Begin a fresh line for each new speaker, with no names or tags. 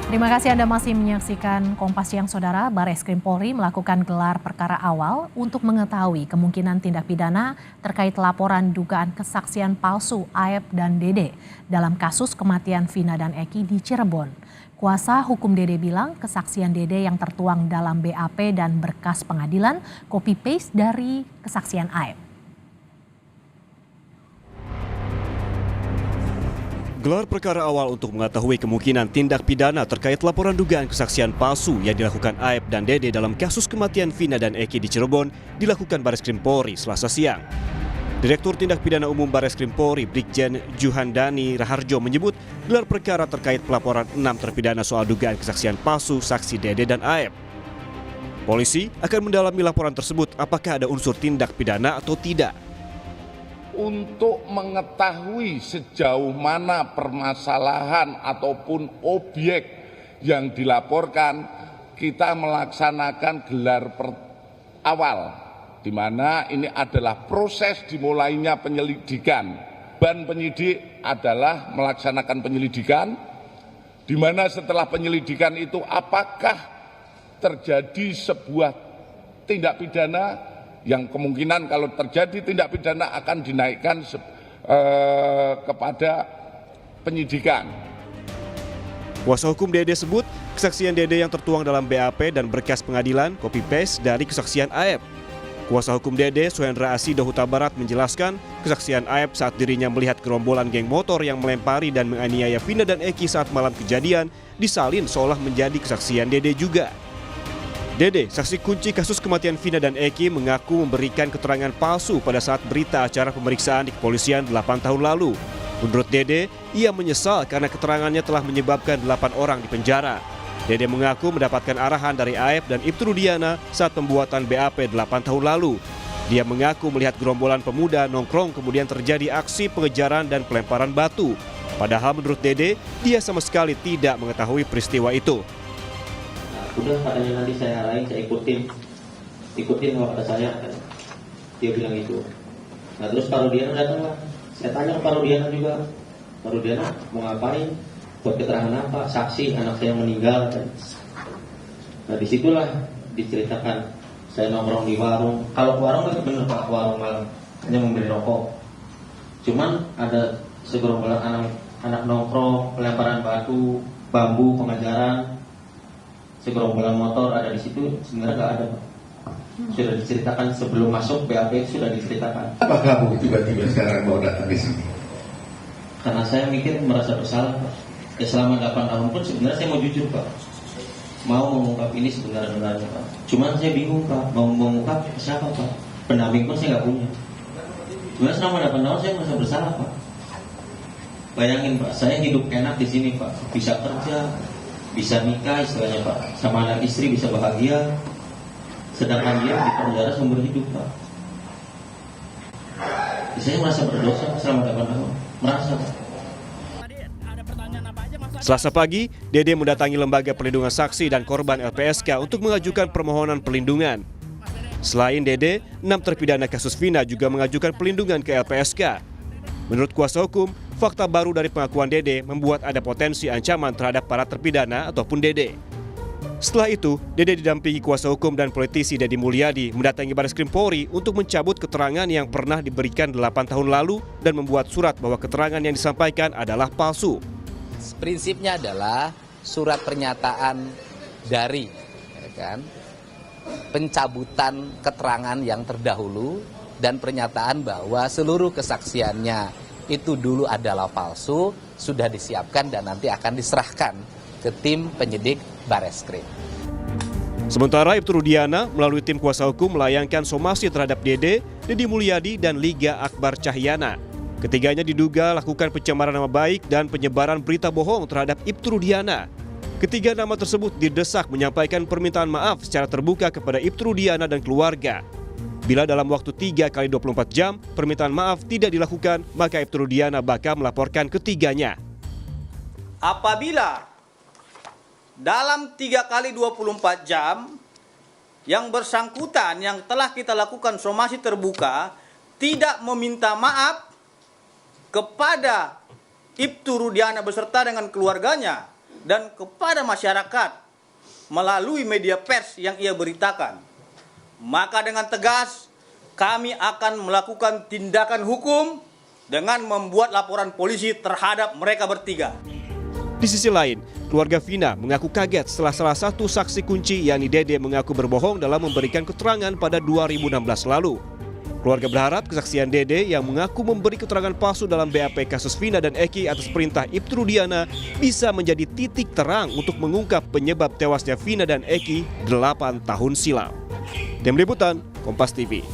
Terima kasih Anda masih menyaksikan Kompas Siang, Saudara. Barreskrim Polri melakukan gelar perkara awal untuk mengetahui kemungkinan tindak pidana terkait laporan dugaan kesaksian palsu Aep dan Dede dalam kasus kematian Vina dan Eki di Cirebon. Kuasa hukum Dede bilang kesaksian Dede yang tertuang dalam BAP dan berkas pengadilan copy-paste dari kesaksian Aep.
Gelar perkara awal untuk mengetahui kemungkinan tindak pidana terkait laporan dugaan kesaksian palsu yang dilakukan Aep dan Dede dalam kasus kematian Vina dan Eki di Cirebon dilakukan Barreskrim Polri Selasa siang. Direktur Tindak Pidana Umum Barreskrim Polri Brigjen Juhandani Raharjo menyebut gelar perkara terkait pelaporan 6 terpidana soal dugaan kesaksian palsu saksi Dede dan Aep. Polisi akan mendalami laporan tersebut apakah ada unsur tindak pidana atau tidak.
Untuk mengetahui sejauh mana permasalahan ataupun objek yang dilaporkan, kita melaksanakan gelar awal, di mana ini adalah proses dimulainya penyelidikan. Ban penyidik adalah melaksanakan penyelidikan, di mana setelah penyelidikan itu apakah terjadi sebuah tindak pidana yang kemungkinan kalau terjadi tindak pidana akan dinaikkan kepada penyidikan.
Kuasa hukum Dede sebut kesaksian Dede yang tertuang dalam BAP dan berkas pengadilan copy-paste dari kesaksian Aep. Kuasa hukum Dede, Suhendra Asido Huta Barat menjelaskan kesaksian Aep saat dirinya melihat gerombolan geng motor yang melempari dan menganiaya Vina dan Eki saat malam kejadian disalin seolah menjadi kesaksian Dede juga. Dede, saksi kunci kasus kematian Vina dan Eki, mengaku memberikan keterangan palsu pada saat berita acara pemeriksaan di kepolisian 8 tahun lalu. Menurut Dede, ia menyesal karena keterangannya telah menyebabkan 8 orang di penjara. Dede mengaku mendapatkan arahan dari Aep dan Ibtu Rudiana saat pembuatan BAP 8 tahun lalu. Dia mengaku melihat gerombolan pemuda nongkrong kemudian terjadi aksi pengejaran dan pelemparan batu. Padahal menurut Dede, dia sama sekali tidak mengetahui peristiwa itu.
Udah katanya nanti saya lain, saya ikutin kalau kata saya, dia bilang itu. Nah terus Pak Rudiana datang lah, saya tanya ke Pak Rudiana juga, Pak Rudiana mau ngapain, buat keterangan apa, saksi anak saya meninggal kan. Nah disitulah diceritakan, saya nongkrong di warung, kalau warung kan bener Pak, warung malam, hanya membeli rokok. Cuman ada segerombolan anak nongkrong, pelemparan batu, bambu, pengajaran, segerombolan motor ada di situ, sebenarnya nggak ada Pak. Sudah diceritakan sebelum masuk BAP, sudah diceritakan.
Apa kamu tiba-tiba sekarang mau datang di sini?
Karena saya mikir merasa bersalah Pak. Ya selama 8 tahun pun sebenarnya saya mau jujur Pak, mau mengungkap ini sebenarnya Pak. Cuman saya bingung Pak, mau mengungkap siapa Pak? Pendamping pun saya nggak punya. Sebenarnya selama 8 tahun saya merasa bersalah Pak. Bayangin Pak, saya hidup enak di sini Pak, bisa kerja, bisa nikah istilahnya Pak, sama anak istri bisa bahagia, sedangkan dia di penjara seumur hidup Pak. Saya merasa berdosa selama 8 tahun, merasa Pak.
Selasa pagi, Dede mendatangi Lembaga Perlindungan Saksi dan Korban LPSK untuk mengajukan permohonan perlindungan. Selain Dede, 6 terpidana kasus Vina juga mengajukan perlindungan ke LPSK. Menurut kuasa hukum, fakta baru dari pengakuan Dede membuat ada potensi ancaman terhadap para terpidana ataupun Dede. Setelah itu, Dede didampingi kuasa hukum dan politisi Deddy Mulyadi mendatangi Barreskrim Polri untuk mencabut keterangan yang pernah diberikan 8 tahun lalu dan membuat surat bahwa keterangan yang disampaikan adalah palsu.
Prinsipnya adalah surat pernyataan dari pencabutan keterangan yang terdahulu dan pernyataan bahwa seluruh kesaksiannya itu dulu adalah palsu, sudah disiapkan dan nanti akan diserahkan ke tim penyidik Barreskrim.
Sementara Ibtu Rudiana melalui tim kuasa hukum melayangkan somasi terhadap Dede, Deddy Mulyadi, dan Liga Akbar Cahyana. Ketiganya diduga lakukan pencemaran nama baik dan penyebaran berita bohong terhadap Ibtu Rudiana. Ketiga nama tersebut didesak menyampaikan permintaan maaf secara terbuka kepada Ibtu Rudiana dan keluarga. Bila dalam waktu 3 kali 24 jam permintaan maaf tidak dilakukan, maka Ibtu Rudiana bakal melaporkan ketiganya.
Apabila dalam 3 kali 24 jam yang bersangkutan yang telah kita lakukan somasi terbuka tidak meminta maaf kepada Ibtu Rudiana beserta dengan keluarganya, dan kepada masyarakat melalui media pers yang ia beritakan, maka dengan tegas kami akan melakukan tindakan hukum dengan membuat laporan polisi terhadap mereka bertiga.
Di sisi lain, keluarga Vina mengaku kaget setelah salah satu saksi kunci yakni Dede mengaku berbohong dalam memberikan keterangan pada 2016 lalu. Keluarga berharap kesaksian Dede yang mengaku memberi keterangan palsu dalam BAP kasus Vina dan Eki atas perintah Ibtu Rudiana bisa menjadi titik terang untuk mengungkap penyebab tewasnya Vina dan Eki 8 tahun silam. Tim Liputan, Kompas TV.